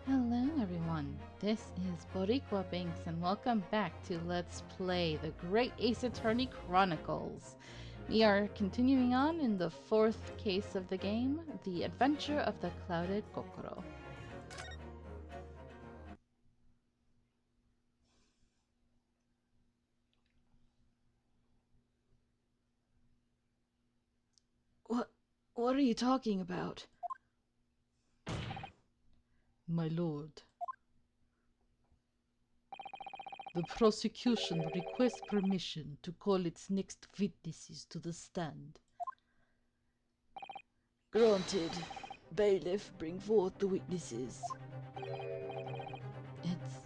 Hello everyone, this is Boricua Banks and welcome back to Let's Play the Great Ace Attorney Chronicles. We are continuing on in the fourth case of the game, The Adventure of the Clouded Kokoro. What are you talking about? My lord, the prosecution requests permission to call its next witnesses to the stand. Granted. Bailiff, bring forth the witnesses. Its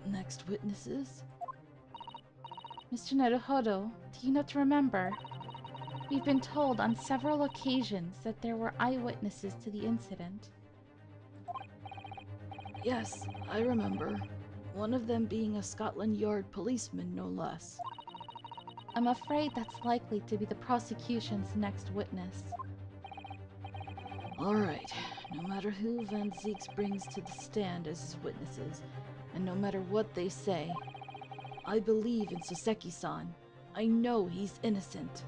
next witnesses? Mr. Naruhodo, do you not remember? We've been told on several occasions that there were eyewitnesses to the incident. Yes, I remember. One of them being a Scotland Yard policeman, no less. I'm afraid that's likely to be the prosecution's next witness. Alright, no matter who Van Zeeks brings to the stand as his witnesses, and no matter what they say, I believe in Soseki-san. I know he's innocent.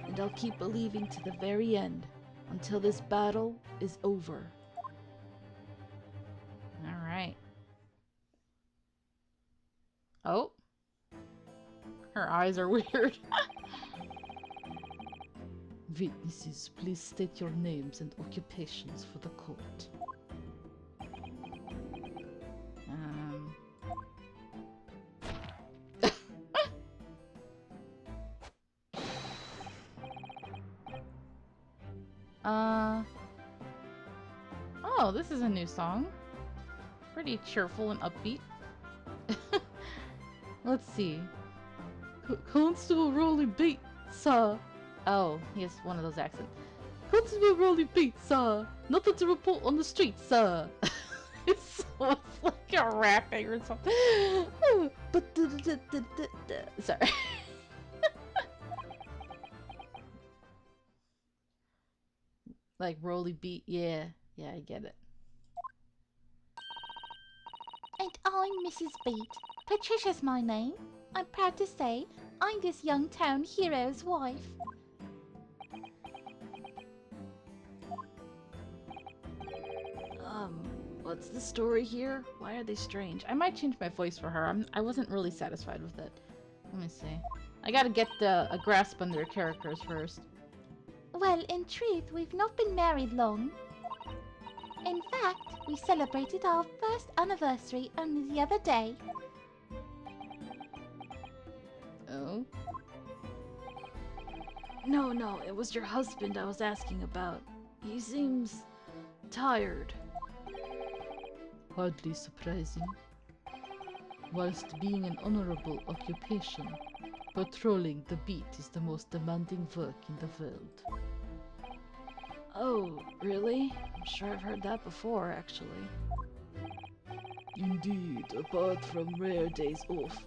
And I'll keep believing to the very end, until this battle is over. Alright. Oh. Her eyes are weird. Witnesses, please state your names and occupations for the court. Oh, this is a new song. Pretty cheerful and upbeat. Let's see. Constable Rolly Beat, sir. Oh, he has one of those accents. Constable Rolly Beat, sir. Nothing to report on the street, sir. It's like you're rapping or something. Sorry. Like Rolly Beat, yeah, I get it. And I'm Mrs. Beat. Patricia's my name. I'm proud to say I'm this young town hero's wife. What's the story here? Why are they strange? I might change my voice for her. I wasn't really satisfied with it. Let me see. I gotta get a grasp on their characters first. Well, in truth, we've not been married long. In fact, we celebrated our first anniversary only the other day. Oh? No, it was your husband I was asking about. He seems tired. Hardly surprising. Whilst being an honorable occupation, patrolling the beat is the most demanding work in the world. Oh, really? I'm sure I've heard that before, actually. Indeed, apart from rare days off,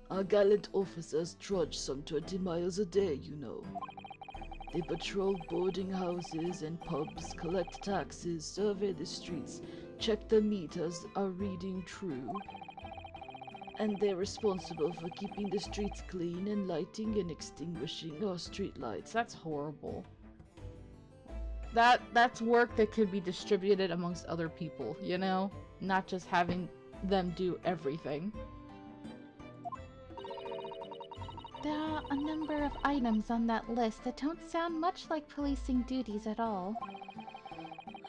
our gallant officers trudge some 20 miles a day, you know. They patrol boarding houses and pubs, collect taxes, survey the streets, check the meters are reading true. And they're responsible for keeping the streets clean and lighting and extinguishing our streetlights. That's horrible. That's work that could be distributed amongst other people, you know? Not just having them do everything. There are a number of items on that list that don't sound much like policing duties at all.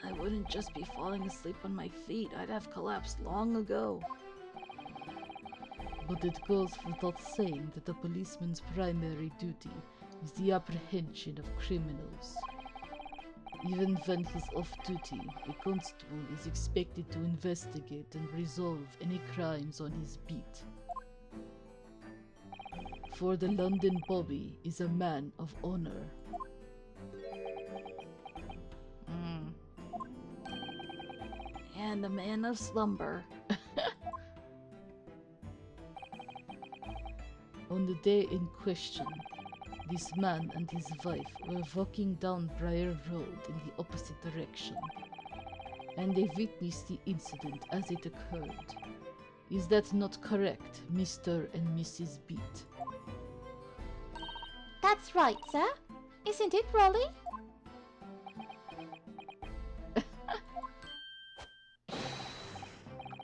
I wouldn't just be falling asleep on my feet. I'd have collapsed long ago. But it goes without saying that a policeman's primary duty is the apprehension of criminals. Even when he's off duty, a constable is expected to investigate and resolve any crimes on his beat. For the London Bobby is a man of honor. And a man of slumber. On the day in question, this man and his wife were walking down Briar Road in the opposite direction. and they witnessed the incident as it occurred. Is that not correct, Mr. and Mrs. Beat? That's right, sir. Isn't it, Rolly?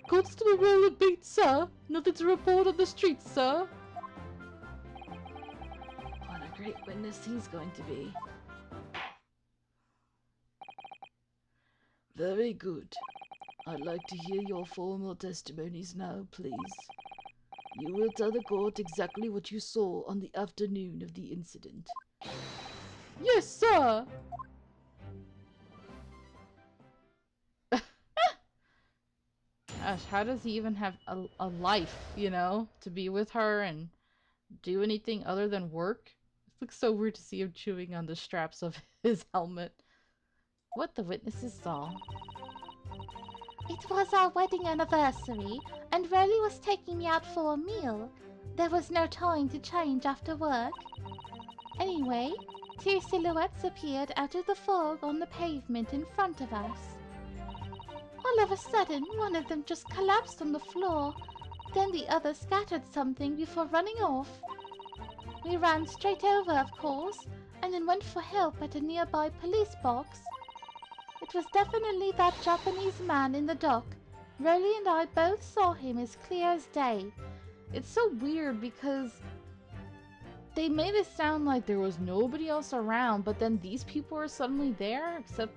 Constable Roller Beat, sir. Nothing to report on the streets, sir. What a great witness he's going to be. Very good. I'd like to hear your formal testimonies now, please. You will tell the court exactly what you saw on the afternoon of the incident. Yes, sir. Gosh, how does he even have a life, you know, to be with her and do anything other than work? It looks so weird to see him chewing on the straps of his helmet. What the witnesses saw. It was our wedding anniversary, and Rolly was taking me out for a meal. There was no time to change after work. Anyway, two silhouettes appeared out of the fog on the pavement in front of us. All of a sudden, one of them just collapsed on the floor. Then the other scattered something before running off. We ran straight over, of course, and then went for help at a nearby police box. It was definitely that Japanese man in the dock. Rolly and I both saw him as clear as day. It's so weird because they made it sound like there was nobody else around, but then these people are suddenly there, except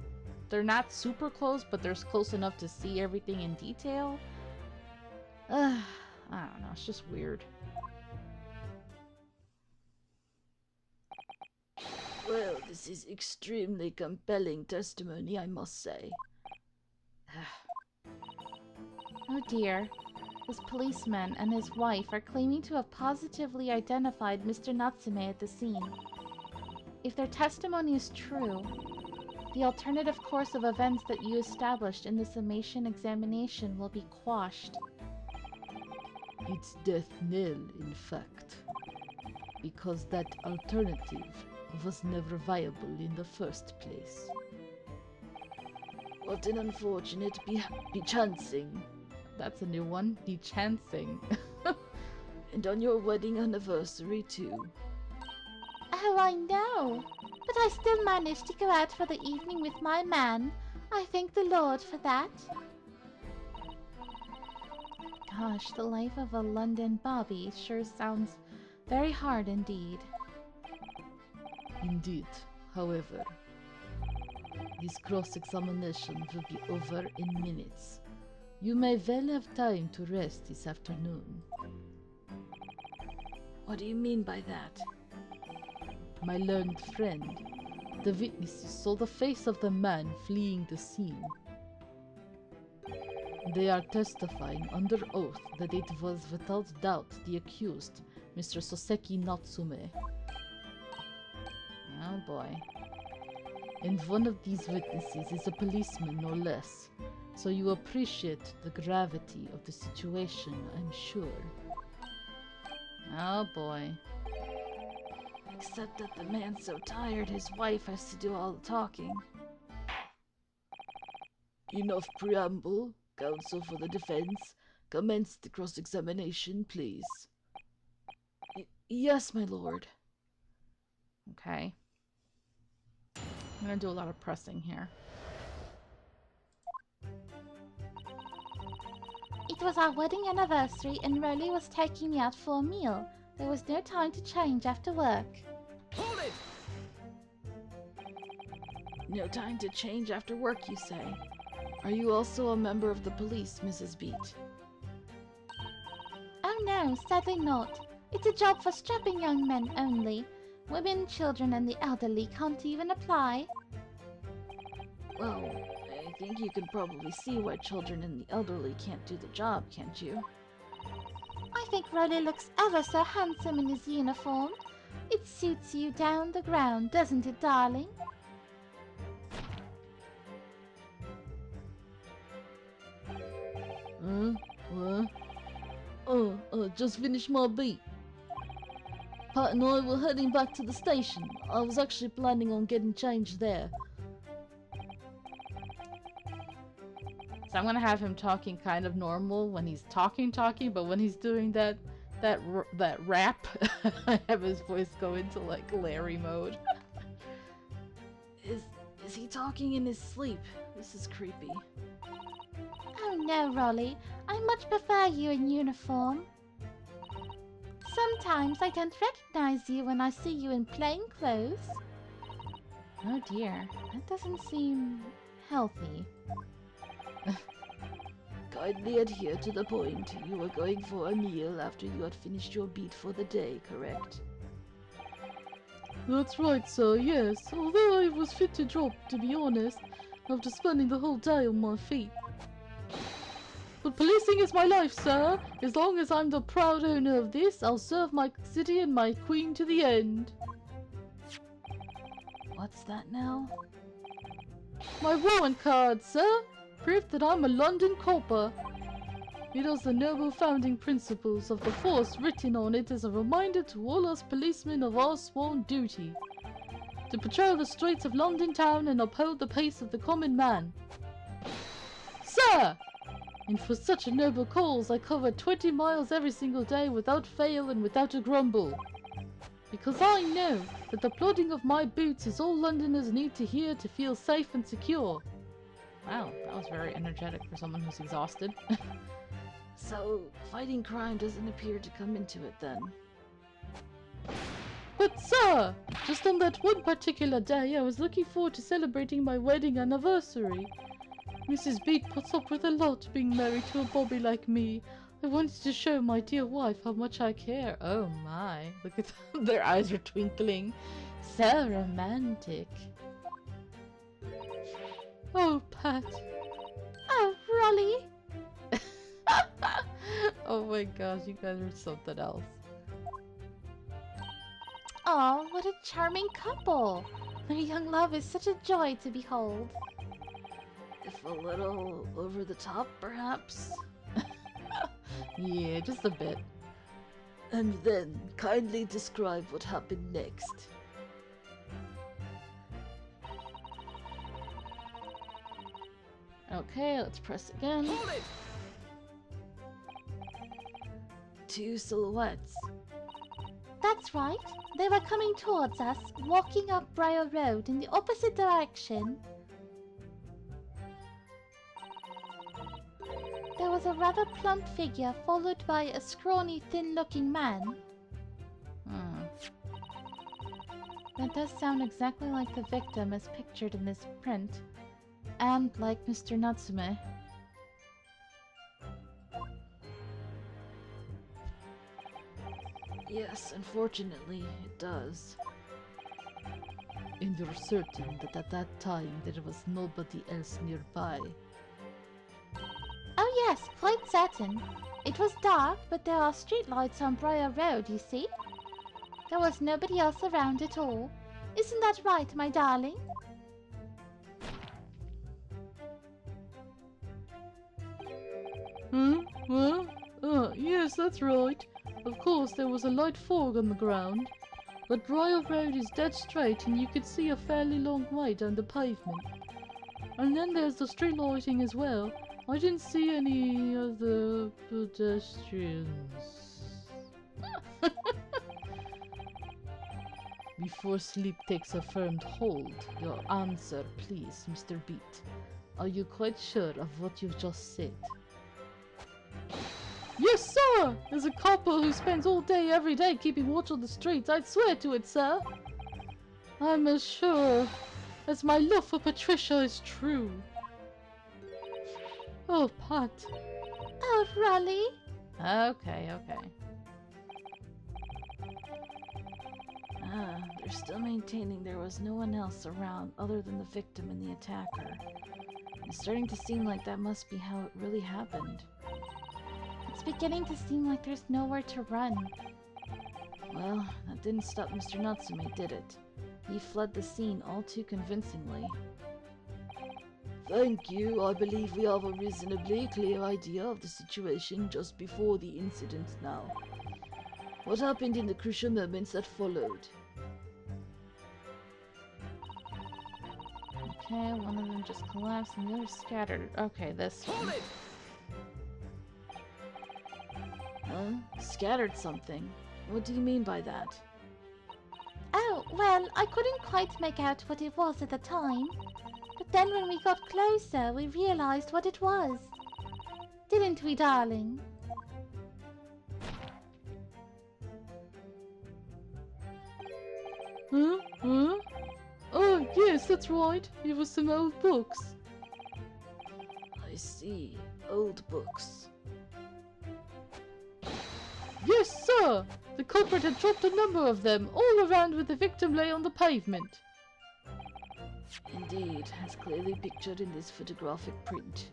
they're not super close, but they're close enough to see everything in detail. I don't know, it's just weird. Well, this is extremely compelling testimony, I must say. Oh dear. This policeman and his wife are claiming to have positively identified Mr. Natsume at the scene. If their testimony is true, the alternative course of events that you established in the summation examination will be quashed. It's death knell, in fact. Because that alternative was never viable in the first place. What an unfortunate bechancing. That's a new one. Bechancing. And on your wedding anniversary, too. Oh, I know. But I still managed to go out for the evening with my man. I thank the Lord for that. Gosh, the life of a London Bobby sure sounds very hard indeed. Indeed. However, this cross-examination will be over in minutes. You may well have time to rest this afternoon. What do you mean by that? My learned friend, the witnesses saw the face of the man fleeing the scene. They are testifying under oath that it was without doubt the accused, Mr. Soseki Natsume. Oh boy. And one of these witnesses is a policeman, no less. So you appreciate the gravity of the situation, I'm sure. Oh boy. Except that the man's so tired his wife has to do all the talking. Enough preamble. Counsel for the defense. Commence the cross-examination, please. Yes, my lord. Okay. I'm gonna do a lot of pressing here. It was our wedding anniversary and Rolly was taking me out for a meal. There was no time to change after work. Hold it! No time to change after work, you say? Are you also a member of the police, Mrs. Beat? Oh no, sadly not. It's a job for strapping young men only. Women, children, and the elderly can't even apply. Well, I think you can probably see why children and the elderly can't do the job, can't you? I think Rolly looks ever so handsome in his uniform. It suits you down the ground, doesn't it, darling? What? Just finished my beat. Pat and I were heading back to the station. I was actually planning on getting changed there. So I'm gonna have him talking kind of normal when he's talking, but when he's doing that rap, I have his voice go into like Larry mode. Is he talking in his sleep? This is creepy. Oh no, Rolly. I much prefer you in uniform. Sometimes I don't recognize you when I see you in plain clothes. Oh dear, that doesn't seem healthy. Kindly adhere to the point. You were going for a meal after you had finished your beat for the day, correct? That's right, sir, yes. Although I was fit to drop, to be honest, after spending the whole day on my feet. But policing is my life, sir. As long as I'm the proud owner of this, I'll serve my city and my queen to the end. What's that now? My warrant card, sir. Proof that I'm a London copper. It has the noble founding principles of the force written on it as a reminder to all us policemen of our sworn duty. To patrol the streets of London town and uphold the peace of the common man. Sir! And for such a noble cause, I cover 20 miles every single day without fail and without a grumble. Because I know that the plodding of my boots is all Londoners need to hear to feel safe and secure. Wow, that was very energetic for someone who's exhausted. So, fighting crime doesn't appear to come into it then. But sir, just on that one particular day, I was looking forward to celebrating my wedding anniversary. Mrs. Beat puts up with a lot being married to a bobby like me. I wanted to show my dear wife how much I care. Oh my, look at their eyes are twinkling. So romantic. Oh, Pat. Oh, Rolly. Oh my gosh, you guys are something else. Oh, what a charming couple. Their young love is such a joy to behold. If a little over the top, perhaps? Yeah, just a bit. And then, kindly describe what happened next. Okay, let's press again. Two silhouettes. That's right. They were coming towards us, walking up Briar Road in the opposite direction. There was a rather plump figure followed by a scrawny, thin-looking man. That does sound exactly like the victim as pictured in this print. And like Mr. Natsume. Yes, unfortunately, it does. And you're certain that at that time there was nobody else nearby? Oh yes, quite certain. It was dark, but there are streetlights on Briar Road, you see. There was nobody else around at all. Isn't that right, my darling? Yes, that's right. Of course, there was a light fog on the ground. But Briar Road is dead straight and you could see a fairly long way down the pavement. And then there's the street lighting as well. I didn't see any other pedestrians. Before sleep takes a firm hold, your answer, please, Mr. Beat. Are you quite sure of what you've just said? Yes, sir! As a copper who spends all day every day keeping watch on the streets, I'd swear to it, sir. I'm as sure as my love for Patricia is true. Oh, Pat. Oh, Rolly. Okay. They're still maintaining there was no one else around other than the victim and the attacker. It's starting to seem like that must be how it really happened. It's beginning to seem like there's nowhere to run. Well, that didn't stop Mr. Natsume, did it? He fled the scene all too convincingly. Thank you. I believe we have a reasonably clear idea of the situation just before the incident now. What happened in the crucial moments that followed? Okay, one of them just collapsed and the other scattered. Okay, this one. Huh? Scattered something? What do you mean by that? Oh, well, I couldn't quite make out what it was at the time. But then when we got closer, we realized what it was. Didn't we, darling? Huh? Huh? Oh, yes, that's right. It was some old books. I see. Old books. Yes, sir! The culprit had dropped a number of them all around where the victim lay on the pavement. Indeed, as clearly pictured in this photographic print.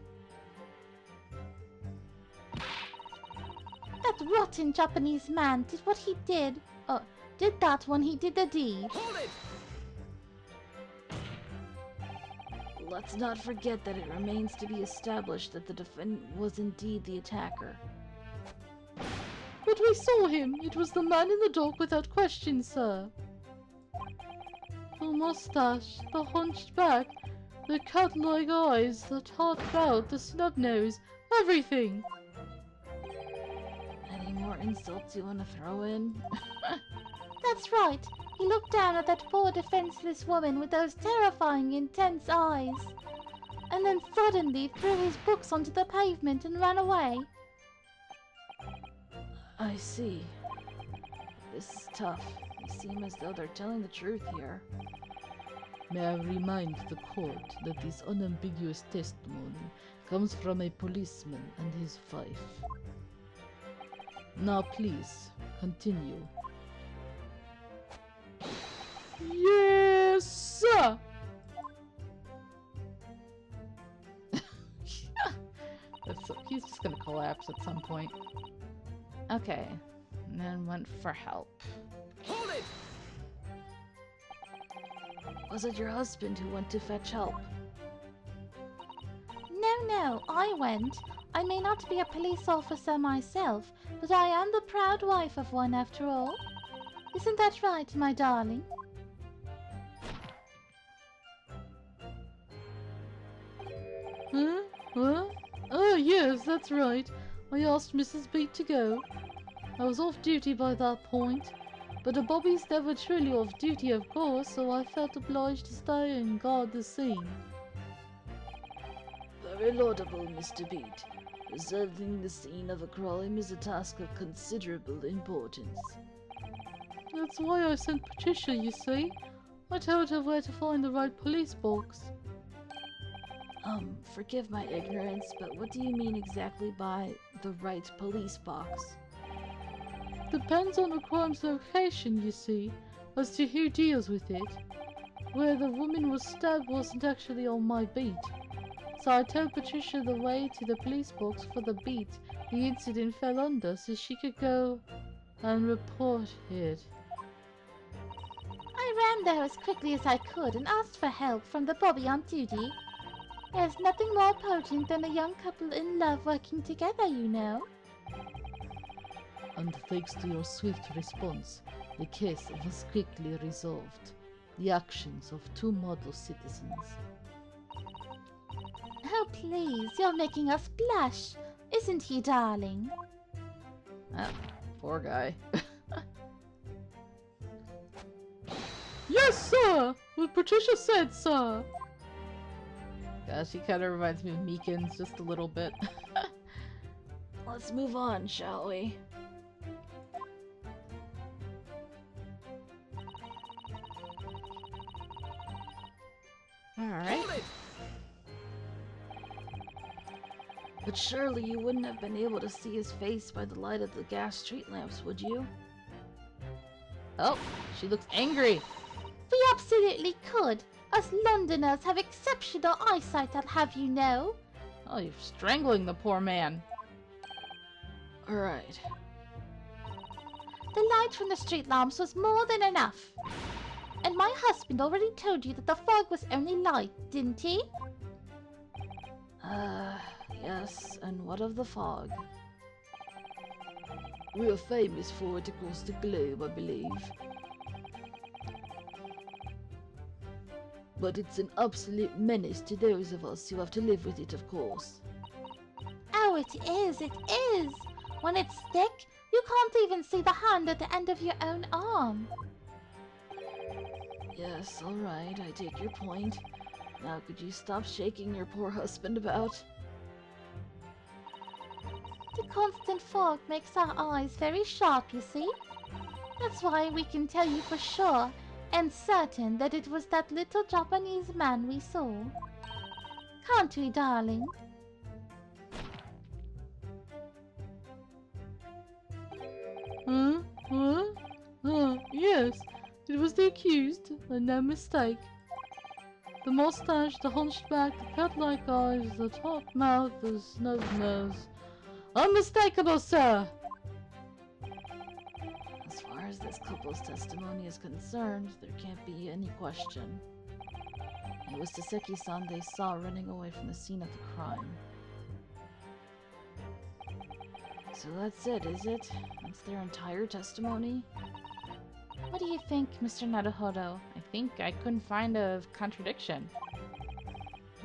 That rotten Japanese man did what he did. Did that when he did the deed. Let's not forget that it remains to be established that the defendant was indeed the attacker. But we saw him. It was the man in the dock without question, sir. The mustache, the hunched back, the cat-like eyes, the taut mouth, the snub nose, everything. Any more insults you want to throw in? That's right. He looked down at that poor defenseless woman with those terrifying, intense eyes. And then suddenly threw his books onto the pavement and ran away. I see. This is tough. They seem as though they're telling the truth here. May I remind the court that this unambiguous testimony comes from a policeman and his wife. Now please, continue. Yes, sir! He's just gonna collapse at some point. Okay, and then went for help. Was it your husband who went to fetch help? No, I went. I may not be a police officer myself, but I am the proud wife of one after all. Isn't that right, my darling? Huh? Huh? Oh, yes, that's right. I asked Mrs. Beat to go. I was off duty by that point, but a Bobby's never truly off duty, of course, so I felt obliged to stay and guard the scene. Very laudable, Mr. Beat. Preserving the scene of a crime is a task of considerable importance. That's why I sent Patricia, you see. I told her where to find the right police box. Forgive my ignorance, but what do you mean exactly by the right police box? Depends on the crime's location, you see, as to who deals with it. Where the woman was stabbed wasn't actually on my beat. So I told Patricia the way to the police box for the beat the incident fell under so she could go and report it. I ran there as quickly as I could and asked for help from the Bobby on duty. There's nothing more potent than a young couple in love working together, you know. And thanks to your swift response, the case was quickly resolved. The actions of two model citizens. Oh, please, you're making us blush. Isn't he, darling? Ah, poor guy. Yes, sir! What Patricia said, sir! Gosh, he kind of reminds me of Meekins just a little bit. Let's move on, shall we? Alright. But surely you wouldn't have been able to see his face by the light of the gas street lamps, would you? Oh, she looks angry. We absolutely could. Us Londoners have exceptional eyesight, I'll have you know. Oh, you're strangling the poor man. Alright. The light from the street lamps was more than enough. And my husband already told you that the fog was only light, didn't he? Yes, and what of the fog? We are famous for it across the globe, I believe. But it's an absolute menace to those of us who have to live with it, of course. Oh, it is, it is! When it's thick, you can't even see the hand at the end of your own arm. Yes, alright, I take your point. Now could you stop shaking your poor husband about? The constant fog makes our eyes very sharp, you see? That's why we can tell you for sure and certain that it was that little Japanese man we saw. Can't we, darling? Yes, it was the accused, and no mistake. The mustache, the hunchback, the cat-like eyes, the top mouth, the snub nose. Unmistakable, sir! As far as this couple's testimony is concerned, there can't be any question. It was Taseki-san they saw running away from the scene of the crime. So that's it, is it? That's their entire testimony? What do you think, Mr. Naruhodo? I think I couldn't find a contradiction.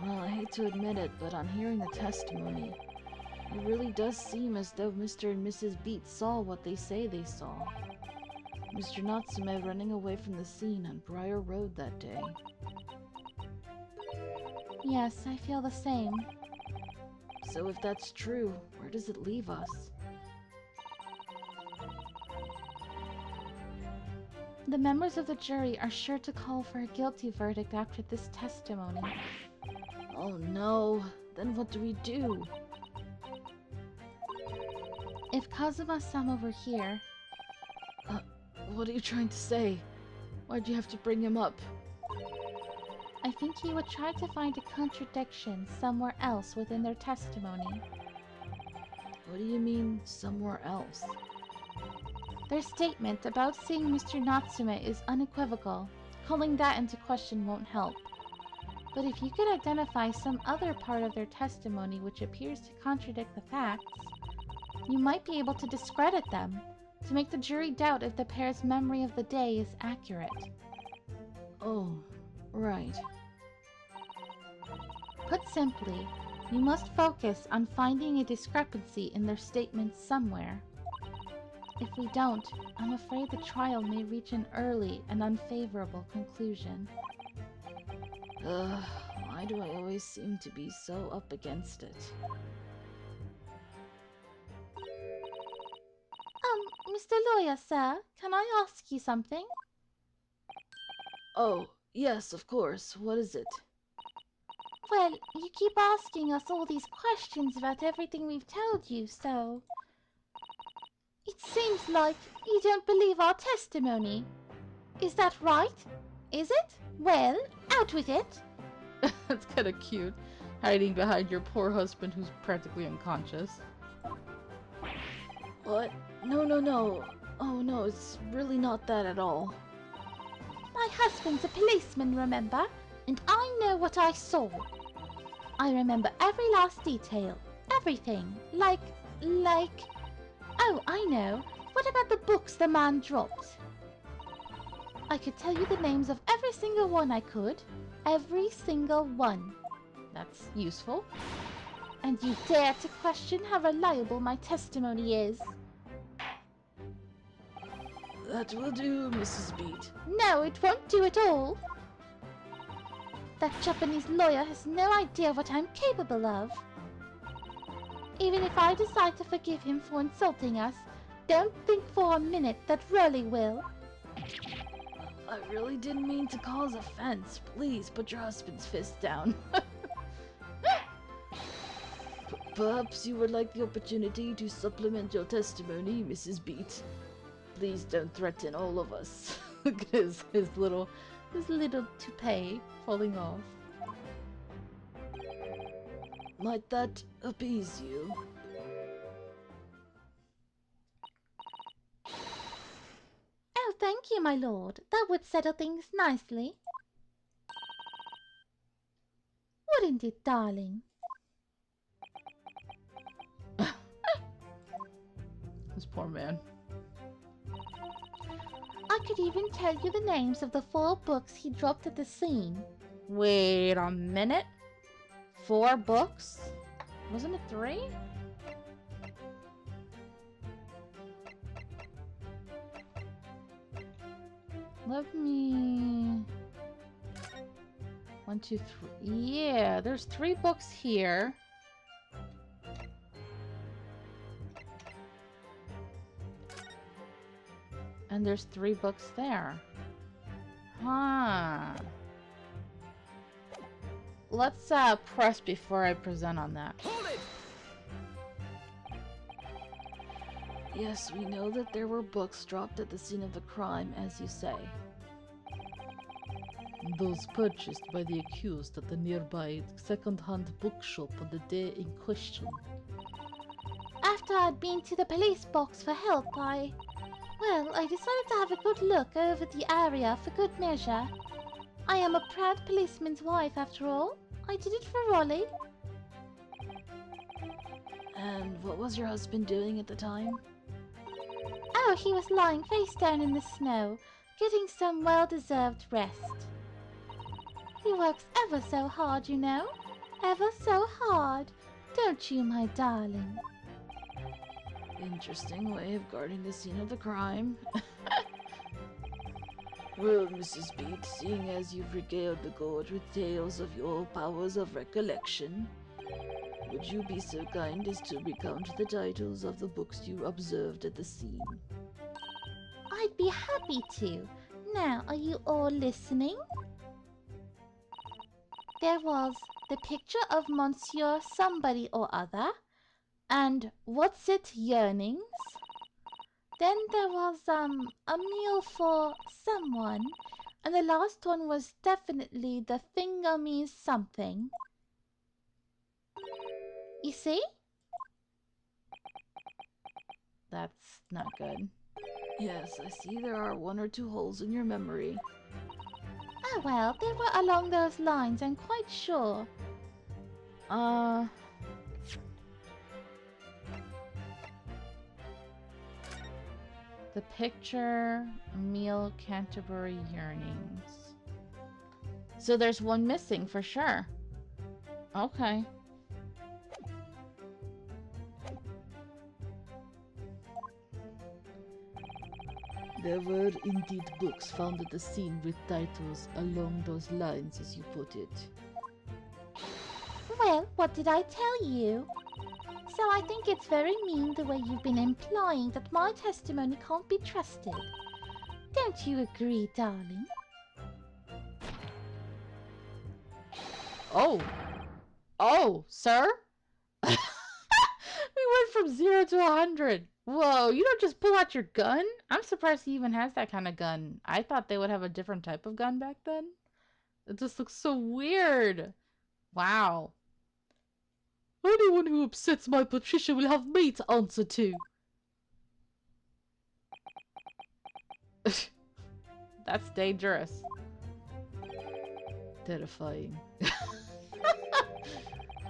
Well, I hate to admit it, but on hearing the testimony, it really does seem as though Mr. and Mrs. Beat saw what they say they saw. Mr. Natsume running away from the scene on Briar Road that day. Yes, I feel the same. So if that's true, where does it leave us? The members of the jury are sure to call for a guilty verdict after this testimony. Oh no, then what do we do? If Kazuma-sama were here... What are you trying to say? Why'd you have to bring him up? I think he would try to find a contradiction somewhere else within their testimony. What do you mean, somewhere else? Their statement about seeing Mr. Natsume is unequivocal. Calling that into question won't help. But if you could identify some other part of their testimony which appears to contradict the facts, you might be able to discredit them, to make the jury doubt if the pair's memory of the day is accurate. Oh, right. Put simply, you must focus on finding a discrepancy in their statements somewhere. If we don't, I'm afraid the trial may reach an early and unfavorable conclusion. Why do I always seem to be so up against it? Mr. Lawyer, sir, can I ask you something? Oh, yes, of course. What is it? Well, you keep asking us all these questions about everything we've told you, so... It seems like you don't believe our testimony. Is that right? Is it? Well, out with it. That's kind of cute, hiding behind your poor husband who's practically unconscious. What? No. Oh no, it's really not that at all. My husband's a policeman, remember? And I know what I saw. I remember every last detail. Everything. Like... Oh, I know. What about the books the man dropped? I could tell you the names of every single one I could. Every single one. That's useful. And you dare to question how reliable my testimony is? That will do, Mrs. Beat. No, it won't do at all. That Japanese lawyer has no idea what I'm capable of. Even if I decide to forgive him for insulting us, don't think for a minute that Rolly will. I really didn't mean to cause offense. Please put your husband's fist down. Perhaps you would like the opportunity to supplement your testimony, Mrs. Beat. Please don't threaten all of us. Look at his little toupee falling off. Might that appease you? Oh, thank you, my lord. That would settle things nicely. Wouldn't it, darling? This poor man. I could even tell you the names of the 4 books he dropped at the scene. Wait a minute. 4 books? Wasn't it 3? Let me... 1, 2, 3. Yeah, there's 3 books here. And there's 3 books there. Huh. Let's press before I present on that. Hold it! Yes, we know that there were books dropped at the scene of the crime, as you say. Those purchased by the accused at the nearby second-hand bookshop on the day in question. After I'd been to the police box for help, I decided to have a good look over the area for good measure. I am a proud policeman's wife, after all. I did it for Raleigh. And what was your husband doing at the time? Oh, he was lying face down in the snow, getting some well-deserved rest. He works ever so hard, you know. Ever so hard. Don't you, my darling? Interesting way of guarding the scene of the crime. Well, Mrs. Beat, seeing as you've regaled the gorge with tales of your powers of recollection, would you be so kind as to recount the titles of the books you observed at the scene? I'd be happy to. Now, are you all listening? There was The Picture of Monsieur Somebody or Other, and What's It Yearnings? Then there was, A Meal for Someone, and the last one was definitely The Thingamy's Something. You see? That's not good. Yes, I see there are 1 or 2 holes in your memory. Oh well, they were along those lines, I'm quite sure. The Picture, Meal, Canterbury Yearnings. So there's 1 missing for sure. Okay. There were indeed books found at the scene with titles along those lines, as you put it. Well, what did I tell you? So I think it's very mean the way you've been implying that my testimony can't be trusted. Don't you agree, darling? Oh. Oh, sir? We went from 0 to 100. Whoa, you don't just pull out your gun? I'm surprised he even has that kind of gun. I thought they would have a different type of gun back then. It just looks so weird. Wow. Anyone who upsets my Patricia will have me to answer to. That's dangerous. Terrifying.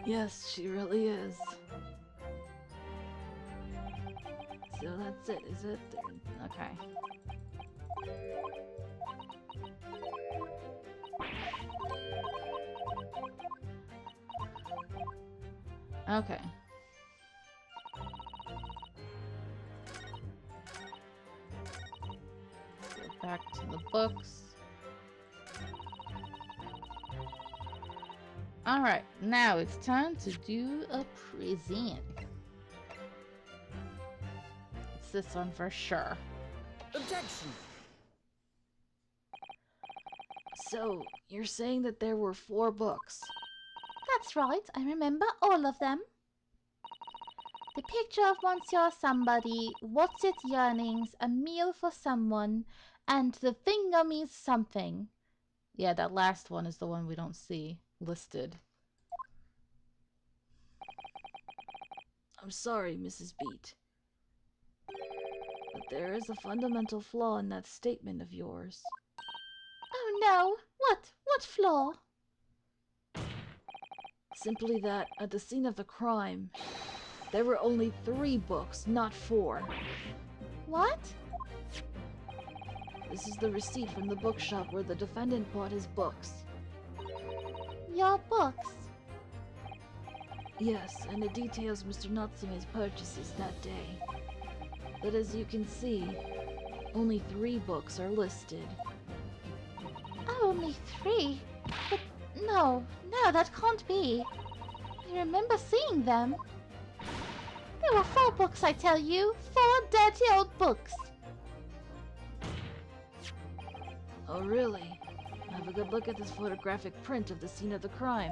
Yes, she really is. So that's it, is it? Okay. Okay. Go back to the books. Alright, now it's time to do a present. It's this one for sure. Objection! So, you're saying that there were 4 books? That's right, I remember all of them. The Picture of Monsieur Somebody, What's It Yearnings, A Meal for Someone, and The Thingamy's Something. Yeah, that last one is the one we don't see listed. I'm sorry, Mrs. Beat. But there is a fundamental flaw in that statement of yours. Oh no! What flaw? Simply that, at the scene of the crime, there were only 3 books, not 4. What? This is the receipt from the bookshop where the defendant bought his books. Your books. Yes, and it details Mr. Natsume's purchases that day. But as you can see, only 3 books are listed. Only 3? But no, that can't be. I remember seeing them. There were 4 books, I tell you. 4 dirty old books. Oh really? Have a good look at this photographic print of the scene of the crime.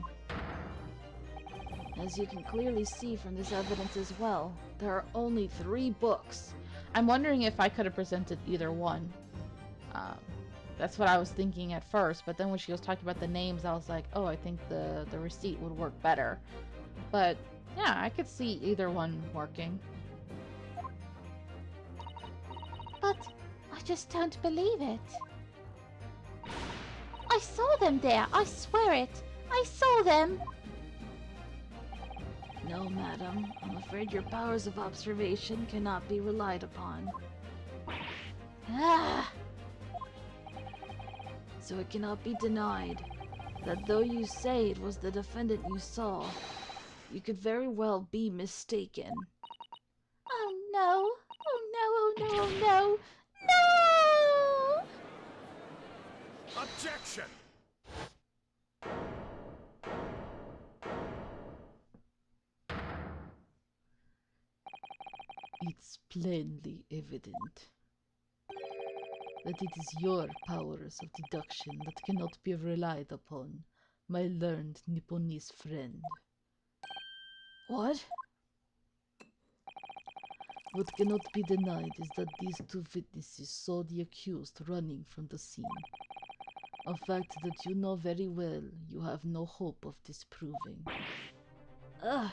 As you can clearly see from this evidence as well, there are only 3 books. I'm wondering if I could have presented either one. That's what I was thinking at first, but then when she was talking about the names, I was like, oh, I think the receipt would work better. But yeah, I could see either one working. But I just don't believe it. I saw them there, I swear it. I saw them. No, madam. I'm afraid your powers of observation cannot be relied upon. Ah, So it cannot be denied that though you say it was the defendant you saw, you could very well be mistaken. oh no. Oh no, oh no, oh no. No! Objection! It's plainly evident that it is your powers of deduction that cannot be relied upon, my learned Nipponese friend. What? What cannot be denied is that these 2 witnesses saw the accused running from the scene. A fact that you know very well you have no hope of disproving. Ugh.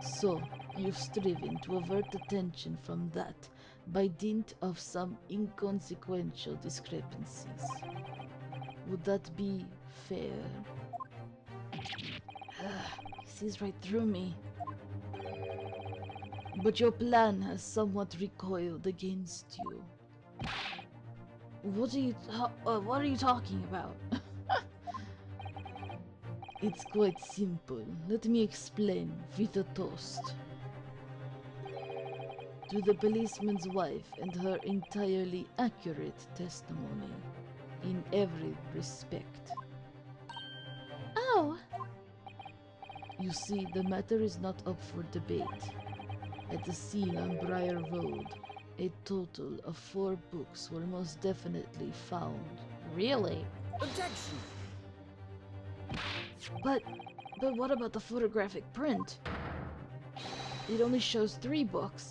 So, you've striven to avert attention from that by dint of some inconsequential discrepancies. Would that be fair? He sees right through me. But your plan has somewhat recoiled against you. What are you talking about? It's quite simple. Let me explain with a toast. To the policeman's wife and her entirely accurate testimony in every respect. Oh, You see, the matter is not up for debate. At the scene on Briar Road, a total of 4 books were most definitely found. Really? Objection! But what about the photographic print? It only shows 3 books.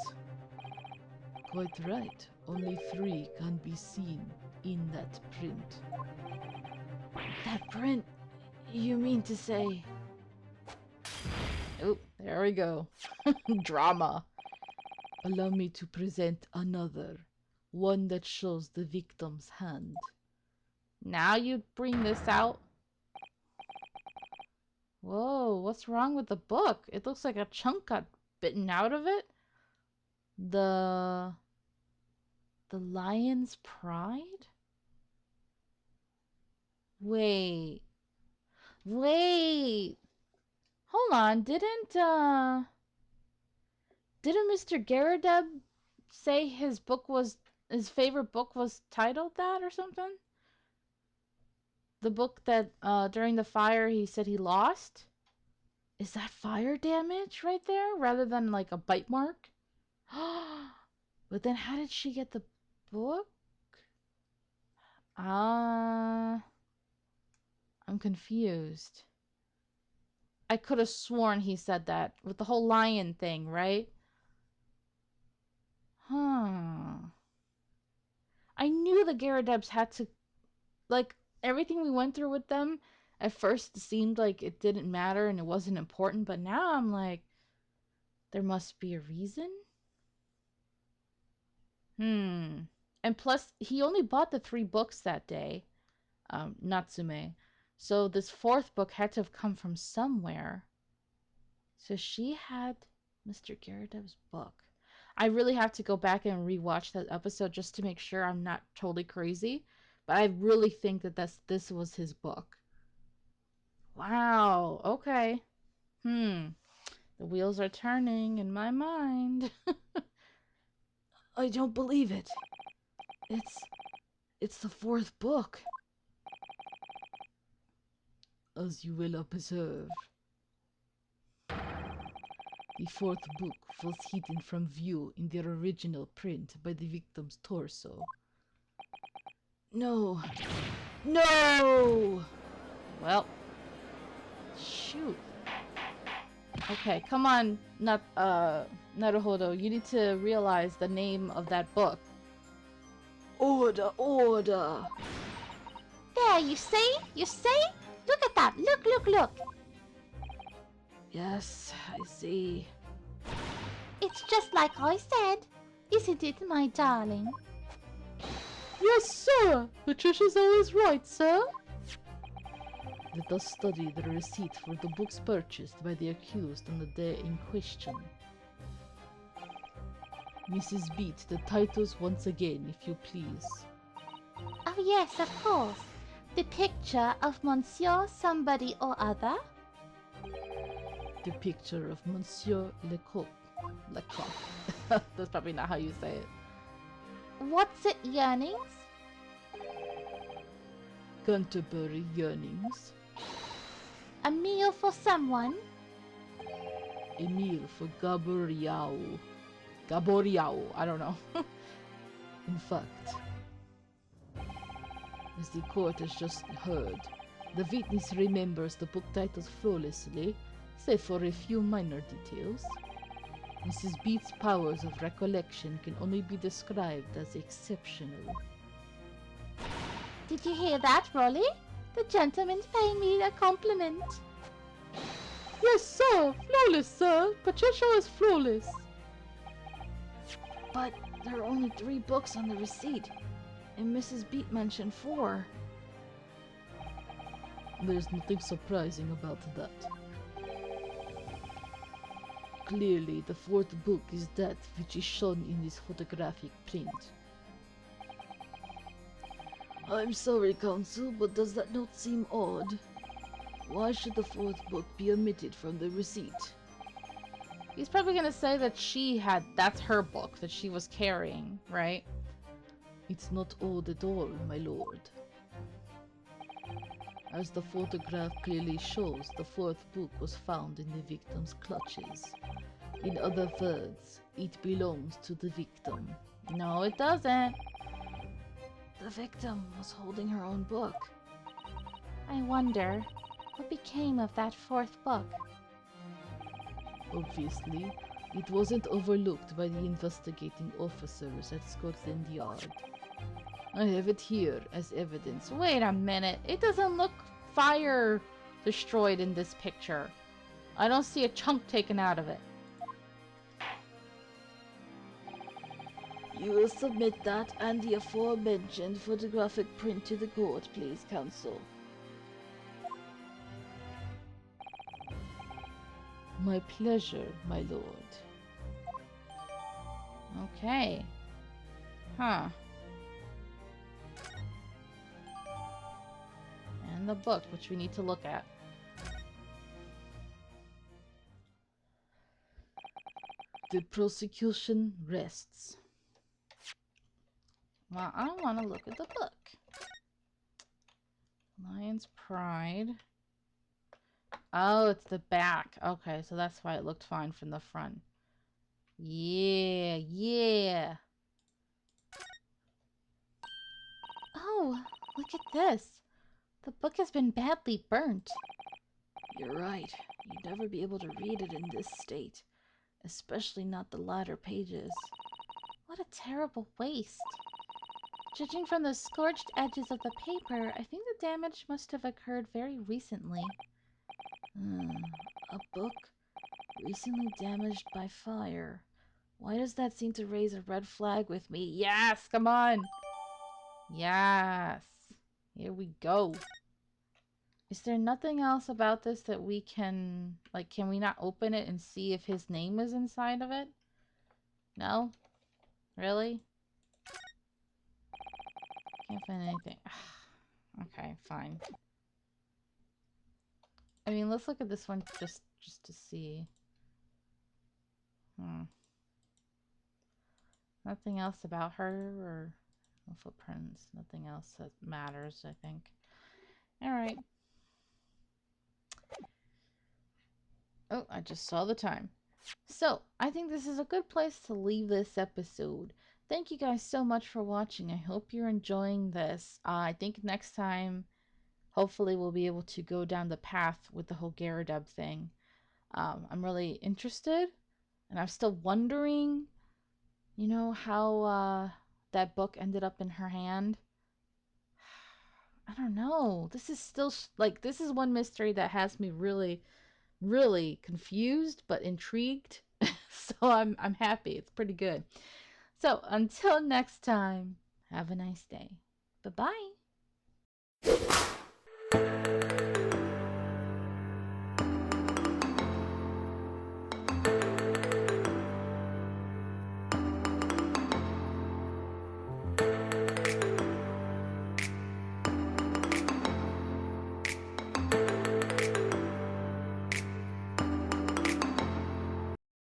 Quite right. Only 3 can be seen in that print. That print? You mean to say... Oh, there we go. Drama. Allow me to present another, one that shows the victim's hand. Now you bring this out? Whoa, what's wrong with the book? It looks like a chunk got bitten out of it. The Lion's Pride? Wait. Hold on, didn't Mr. Garadeb say his favorite book was titled that or something? The book that during the fire he said he lost? Is that fire damage right there rather than like a bite mark? But then how did she get the book? I'm confused. I could have sworn he said that with the whole lion thing, right? Huh. I knew the Garadebs had to, like, everything we went through with them, at first it seemed like it didn't matter and it wasn't important, but now I'm like, there must be a reason? And plus, he only bought the 3 books that day, Natsume. So this 4th book had to have come from somewhere. So she had Mr. Garadeb's book. I really have to go back and rewatch that episode just to make sure I'm not totally crazy. But I really think that this was his book. Wow. Okay. Hmm. The wheels are turning in my mind. I don't believe it. It's the fourth book. As you will observe, the fourth book was hidden from view in their original print by the victim's torso. No. No! Well, shoot. Okay, come on, Naruhodo. You need to realize the name of that book. Order, order! There, you see? You see? Look at that. Look, look, look. Yes, I see. It's just like I said. Isn't it, my darling? Yes, sir. Patricia's always right, sir. Let us study the receipt for the books purchased by the accused on the day in question. Mrs. Beat, the titles once again, if you please. Oh, yes, of course. The picture of Monsieur somebody or other. The picture of Monsieur Lecoq. Lecoq. That's probably not how you say it. What's it, yearnings? Canterbury Yearnings. A meal for someone? A meal for Gaboriao. Gaboriao. I don't know. In fact, as the court has just heard, the witness remembers the book titles flawlessly, save for a few minor details. Mrs. Beat's powers of recollection can only be described as exceptional. Did you hear that, Rolly? The gentleman's paying me a compliment. Yes, sir. Flawless, sir. Patricia is flawless. But there are only 3 books on the receipt, and Mrs. Beat mentioned 4. There's nothing surprising about that. Clearly, the fourth book is that which is shown in this photographic print. I'm sorry, Counsel, but does that not seem odd? Why should the 4th book be omitted from the receipt? He's probably gonna say that that's her book that she was carrying, right? It's not odd at all, my lord. As the photograph clearly shows, the fourth book was found in the victim's clutches. In other words, it belongs to the victim. No, it doesn't. The victim was holding her own book. I wonder, what became of that 4th book? Obviously, it wasn't overlooked by the investigating officers at Scotland Yard. I have it here as evidence. Wait a minute. It doesn't look fire destroyed in this picture. I don't see a chunk taken out of it. You will submit that and the aforementioned photographic print to the court, please, Counsel. My pleasure, my lord. Okay. Huh. And the book, which we need to look at. The prosecution rests. Well, I want to look at the book. Lion's Pride. Oh, it's the back. Okay, so that's why it looked fine from the front. Yeah, yeah. Oh, look at this. The book has been badly burnt. You're right. You'd never be able to read it in this state, especially not the latter pages. What a terrible waste. Judging from the scorched edges of the paper, I think the damage must have occurred very recently. A book recently damaged by fire. Why does that seem to raise a red flag with me? Yes, come on. Yes. Here we go. Is there nothing else about this that we can, like, can we not open it and see if his name is inside of it? No? Really? Can't find anything. Okay, fine. I mean, let's look at this one just to see. Nothing else about her or no footprints. Nothing else that matters, I think. Alright. Oh, I just saw the time. So, I think this is a good place to leave this episode. Thank you guys so much for watching. I hope you're enjoying this. I think next time, hopefully we'll be able to go down the path with the whole Gyarados thing. I'm really interested, and I'm still wondering, you know, how that book ended up in her hand. I don't know. This is still, like, this is one mystery that has me really, really confused, but intrigued. So I'm happy. It's pretty good. So until next time, have a nice day. Bye-bye.